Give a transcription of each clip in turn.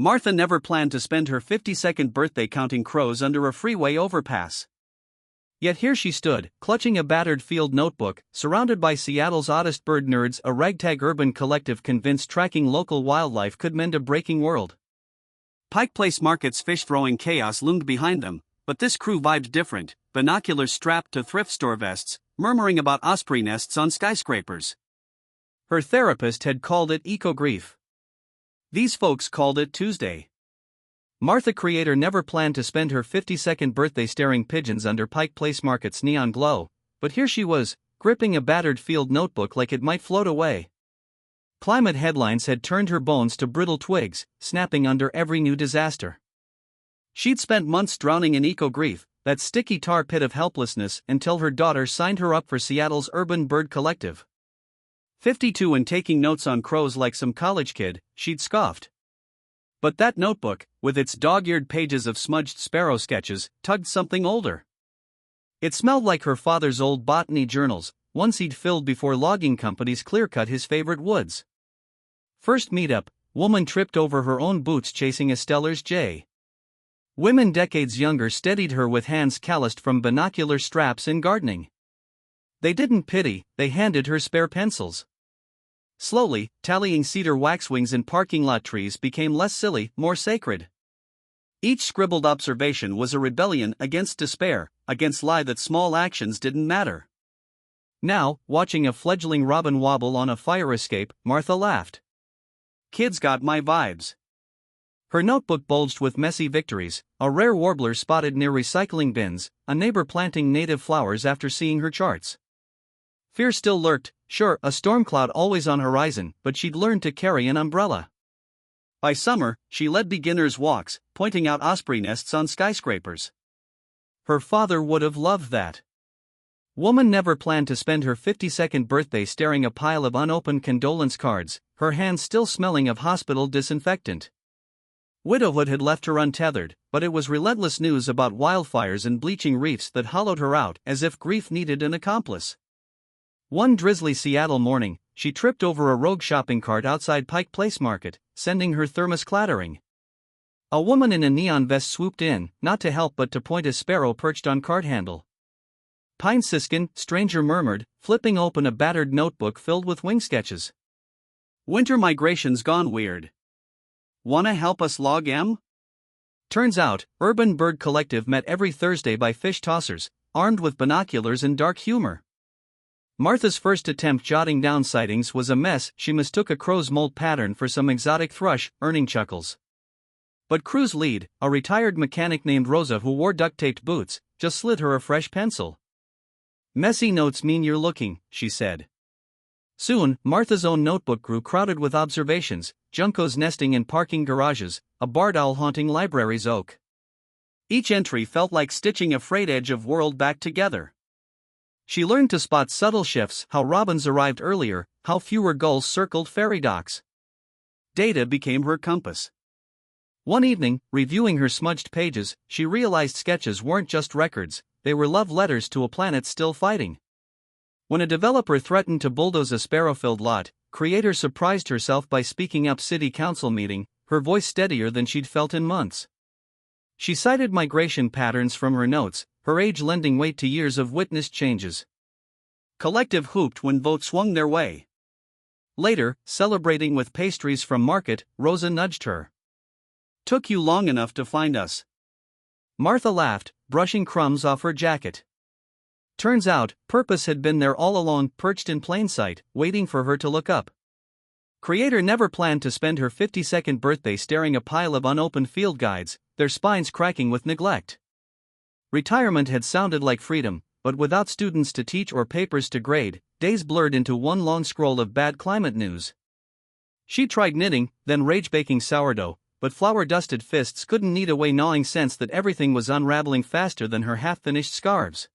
Martha never planned to spend her 52nd birthday counting crows under a freeway overpass. Yet here she stood, clutching a battered field notebook, surrounded by Seattle's oddest bird nerds, a ragtag urban collective convinced tracking local wildlife could mend a breaking world. Pike Place Market's fish-throwing chaos loomed behind them, but this crew vibed different, binoculars strapped to thrift store vests, murmuring about osprey nests on skyscrapers. Her therapist had called it eco-grief. These folks called it Tuesday. Martha Creator never planned to spend her 52nd birthday staring pigeons under Pike Place Market's neon glow, but here she was, gripping a battered field notebook like it might float away. Climate headlines had turned her bones to brittle twigs, snapping under every new disaster. She'd spent months drowning in eco-grief, that sticky tar pit of helplessness, until her daughter signed her up for Seattle's Urban Bird Collective. 52 and taking notes on crows like some college kid, she'd scoffed. But that notebook, with its dog-eared pages of smudged sparrow sketches, tugged something older. It smelled like her father's old botany journals, ones he'd filled before logging companies clear-cut his favorite woods. First meetup, woman tripped over her own boots chasing a Steller's jay. Women decades younger steadied her with hands calloused from binocular straps in gardening. They didn't pity, they handed her spare pencils. Slowly, tallying cedar waxwings in parking lot trees became less silly, more sacred. Each scribbled observation was a rebellion against despair, against lie that small actions didn't matter. Now, watching a fledgling robin wobble on a fire escape, Martha laughed. Kids got my vibes. Her notebook bulged with messy victories, a rare warbler spotted near recycling bins, a neighbor planting native flowers after seeing her charts. Fear still lurked, sure, a storm cloud always on horizon, but she'd learned to carry an umbrella. By summer, she led beginners' walks, pointing out osprey nests on skyscrapers. Her father would have loved that. Woman never planned to spend her 52nd birthday staring a pile of unopened condolence cards, her hands still smelling of hospital disinfectant. Widowhood had left her untethered, but it was relentless news about wildfires and bleaching reefs that hollowed her out, as if grief needed an accomplice. One drizzly Seattle morning, she tripped over a rogue shopping cart outside Pike Place Market, sending her thermos clattering. A woman in a neon vest swooped in, not to help but to point a sparrow perched on cart handle. Pine siskin, stranger murmured, flipping open a battered notebook filled with wing sketches. Winter migration's gone weird. Wanna help us log M? Turns out, Urban Bird Collective met every Thursday by fish tossers, armed with binoculars and dark humor. Martha's first attempt jotting down sightings was a mess. She mistook a crow's mold pattern for some exotic thrush, earning chuckles. But crew's lead, a retired mechanic named Rosa who wore duct-taped boots, just slid her a fresh pencil. Messy notes mean you're looking, she said. Soon, Martha's own notebook grew crowded with observations, juncos nesting in parking garages, a barred owl haunting library's oak. Each entry felt like stitching a frayed edge of world back together. She learned to spot subtle shifts, how robins arrived earlier, how fewer gulls circled ferry docks. Data became her compass. One evening, reviewing her smudged pages, she realized sketches weren't just records, they were love letters to a planet still fighting. When a developer threatened to bulldoze a sparrow-filled lot, Creator surprised herself by speaking up city council meeting, her voice steadier than she'd felt in months. She cited migration patterns from her notes, her age lending weight to years of witnessed changes. Collective hooped when votes swung their way. Later, celebrating with pastries from market, Rosa nudged her. Took you long enough to find us. Martha laughed, brushing crumbs off her jacket. Turns out, purpose had been there all along, perched in plain sight, waiting for her to look up. Creator never planned to spend her 52nd birthday staring a pile of unopened field guides, their spines cracking with neglect. Retirement had sounded like freedom, but without students to teach or papers to grade, days blurred into one long scroll of bad climate news. She tried knitting, then rage-baking sourdough, but flour-dusted fists couldn't knead away gnawing sense that everything was unraveling faster than her half-finished scarves.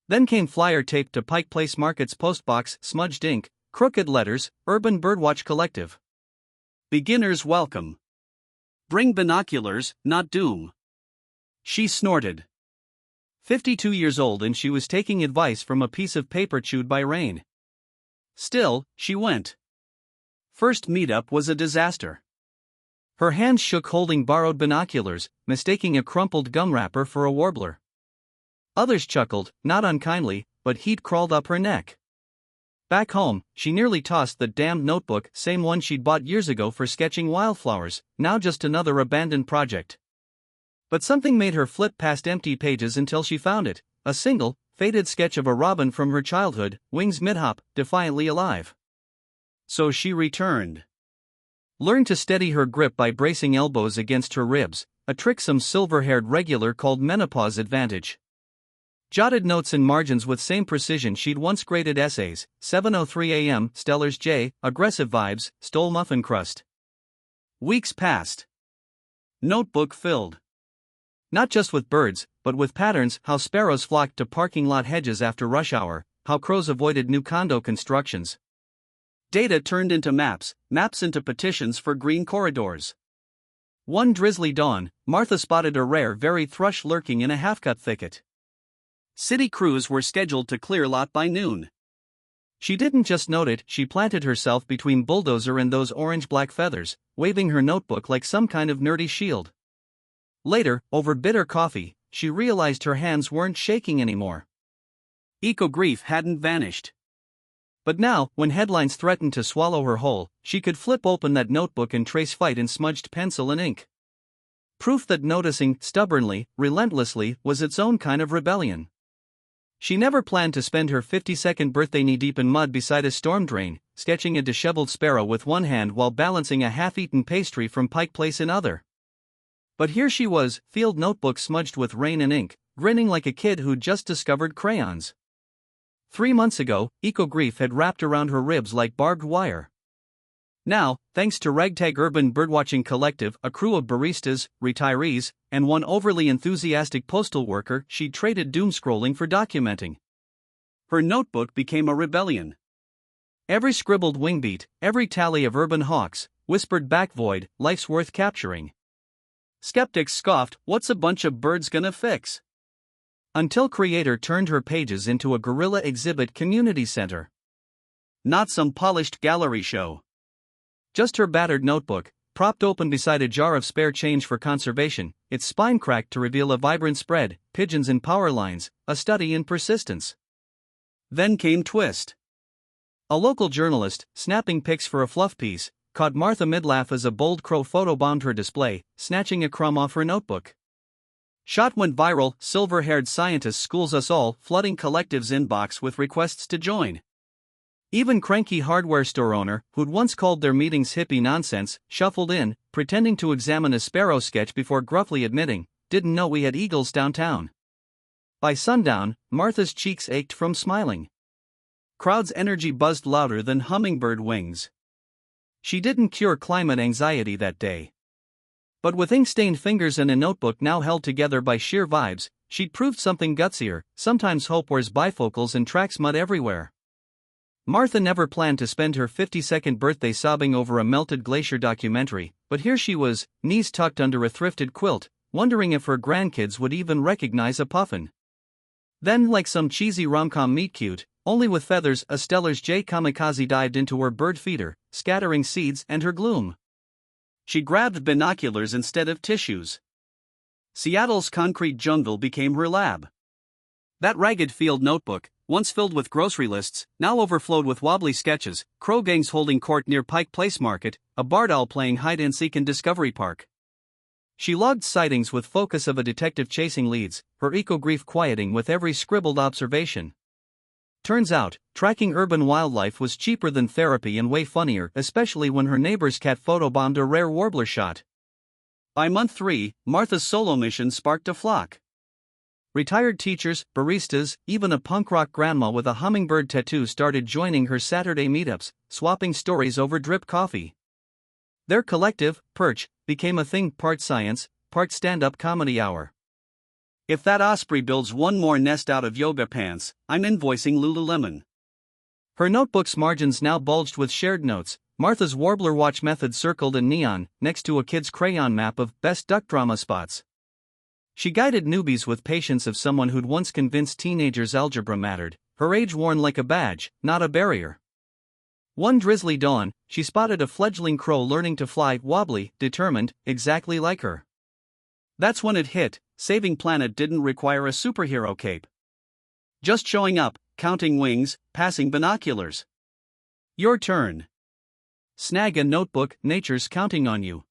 Then came flyer taped to Pike Place Market's postbox, smudged ink, crooked letters, Urban Birdwatch Collective. Beginners welcome. Bring binoculars, not doom. She snorted. 52 years old and she was taking advice from a piece of paper chewed by rain. Still, she went. First meetup was a disaster. Her hands shook holding borrowed binoculars, mistaking a crumpled gum wrapper for a warbler. Others chuckled, not unkindly, but heat crawled up her neck. Back home, she nearly tossed the damned notebook, same one she'd bought years ago for sketching wildflowers, now just another abandoned project. But something made her flip past empty pages until she found it, a single, faded sketch of a robin from her childhood, wings mid-hop, defiantly alive. So she returned. Learned to steady her grip by bracing elbows against her ribs, a trick some silver-haired regular called menopause advantage. Jotted notes in margins with same precision she'd once graded essays. 7:03 a.m. Stellars J. Aggressive vibes. Stole muffin crust. Weeks passed. Notebook filled. Not just with birds, but with patterns. How sparrows flocked to parking lot hedges after rush hour. How crows avoided new condo constructions. Data turned into maps, maps into petitions for green corridors. One drizzly dawn, Martha spotted a rare very thrush lurking in a half-cut thicket. City crews were scheduled to clear lot by noon. She didn't just note it, she planted herself between bulldozer and those orange-black feathers, waving her notebook like some kind of nerdy shield. Later, over bitter coffee, she realized her hands weren't shaking anymore. Eco-grief hadn't vanished. But now, when headlines threatened to swallow her whole, she could flip open that notebook and trace fight in smudged pencil and ink. Proof that noticing, stubbornly, relentlessly, was its own kind of rebellion. She never planned to spend her 52nd birthday knee-deep in mud beside a storm drain, sketching a disheveled sparrow with one hand while balancing a half-eaten pastry from Pike Place in other. But here she was, field notebook smudged with rain and ink, grinning like a kid who'd just discovered crayons. 3 months ago, eco-grief had wrapped around her ribs like barbed wire. Now, thanks to Ragtag Urban Birdwatching Collective, a crew of baristas, retirees, and one overly enthusiastic postal worker, she traded doom-scrolling for documenting. Her notebook became a rebellion. Every scribbled wingbeat, every tally of urban hawks, whispered back void, life's worth capturing. Skeptics scoffed, what's a bunch of birds gonna fix? Until Creator turned her pages into a guerrilla exhibit community center. Not some polished gallery show. Just her battered notebook, propped open beside a jar of spare change for conservation, its spine cracked to reveal a vibrant spread, pigeons and power lines, a study in persistence. Then came twist. A local journalist, snapping pics for a fluff piece, caught Martha mid-laugh as a bold crow photobombed her display, snatching a crumb off her notebook. Shot went viral, silver-haired scientist schools us all, flooding Collective's inbox with requests to join. Even cranky hardware store owner, who'd once called their meetings hippie nonsense, shuffled in, pretending to examine a sparrow sketch before gruffly admitting, didn't know we had eagles downtown. By sundown, Martha's cheeks ached from smiling. Crowd's energy buzzed louder than hummingbird wings. She didn't cure climate anxiety that day. But with ink-stained fingers and a notebook now held together by sheer vibes, she'd proved something gutsier. Sometimes hope wears bifocals and tracks mud everywhere. Martha never planned to spend her 52nd birthday sobbing over a melted glacier documentary, but here she was, knees tucked under a thrifted quilt, wondering if her grandkids would even recognize a puffin. Then, like some cheesy rom-com meet-cute, only with feathers, a Stellar's J kamikaze dived into her bird feeder, scattering seeds and her gloom. She grabbed binoculars instead of tissues. Seattle's concrete jungle became her lab. That ragged field notebook, once filled with grocery lists, now overflowed with wobbly sketches, crow gangs holding court near Pike Place Market, a barred owl playing hide-and-seek in Discovery Park. She logged sightings with focus of a detective chasing leads, her eco-grief quieting with every scribbled observation. Turns out, tracking urban wildlife was cheaper than therapy and way funnier, especially when her neighbor's cat photobombed a rare warbler shot. By month 3, Martha's solo mission sparked a flock. Retired teachers, baristas, even a punk rock grandma with a hummingbird tattoo started joining her Saturday meetups, swapping stories over drip coffee. Their collective, Perch, became a thing, part science, part stand-up comedy hour. If that osprey builds one more nest out of yoga pants, I'm invoicing Lululemon. Her notebook's margins now bulged with shared notes, Martha's warbler watch method circled in neon, next to a kid's crayon map of best duck drama spots. She guided newbies with patience of someone who'd once convinced teenagers algebra mattered, her age worn like a badge, not a barrier. One drizzly dawn, she spotted a fledgling crow learning to fly, wobbly, determined, exactly like her. That's when it hit: saving planet didn't require a superhero cape. Just showing up, counting wings, passing binoculars. Your turn. Snag a notebook, nature's counting on you.